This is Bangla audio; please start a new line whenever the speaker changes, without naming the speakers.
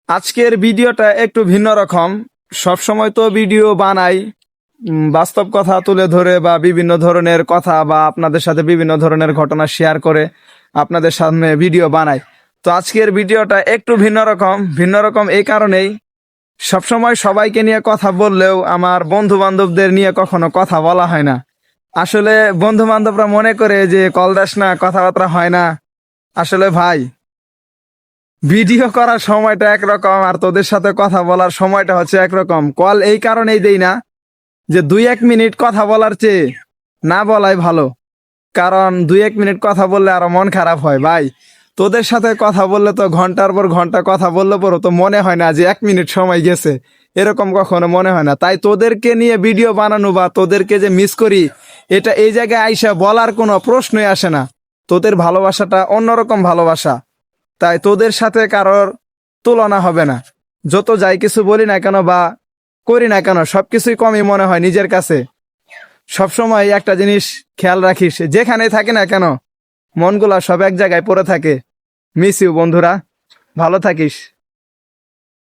আজকের ভিডিওটা একটু ভিন্ন রকম। সব সময় তো ভিডিও বানাই বাস্তব কথা তুলে ধরে বা বিভিন্ন ধরনের কথা বা আপনাদের সাথে বিভিন্ন ধরনের ঘটনা শেয়ার করে আপনাদের সামনে ভিডিও বানাই। তো আজকের ভিডিওটা একটু ভিন্ন রকম এই কারণেই, সবসময় সবাইকে নিয়ে কথা বললেও আমার বন্ধু বান্ধবদের নিয়ে কখনো কথা বলা হয় না। আসলে বন্ধু বান্ধবরা মনে করে যে কল দাস না, কথাবার্তা হয় না। আসলে ভাই, ভিডিও করার সময়টা একরকম আর তোদের সাথে কথা বলার সময়টা হচ্ছে একরকম। কল এই কারণেই দেই না যে 2-1 মিনিট কথা বলার চেয়ে না বলাই ভালো, কারণ 2-1 মিনিট কথা বললে আরো মন খারাপ হয়। ভাই, তোদের সাথে কথা বললে তো ঘন্টার পর ঘন্টা কথা বললে পরও তো মনে হয় না যে 1 মিনিট সময় গেছে, এরকম কখনো মনে হয় না। তাই তোদেরকে নিয়ে ভিডিও বানানো বা তোদেরকে যে মিস করি, এটা এই জায়গায় আইসা বলার কোনো প্রশ্নই আসে না। তোদের ভালোবাসাটা অন্যরকম ভালোবাসা, তাই তোদের সাথে কারোর তুলনা হবে না। যত যাই কিছু বলি না কেন বা করি না কেন, সবকিছুই কমই মনে হয় নিজের কাছে। সবসময় একটা জিনিস খেয়াল রাখিস, যেখানেই থাকি না কেন মনগুলা সব এক জায়গায় পড়ে থাকে। মিস ইউ বন্ধুরা, ভালো থাকিস।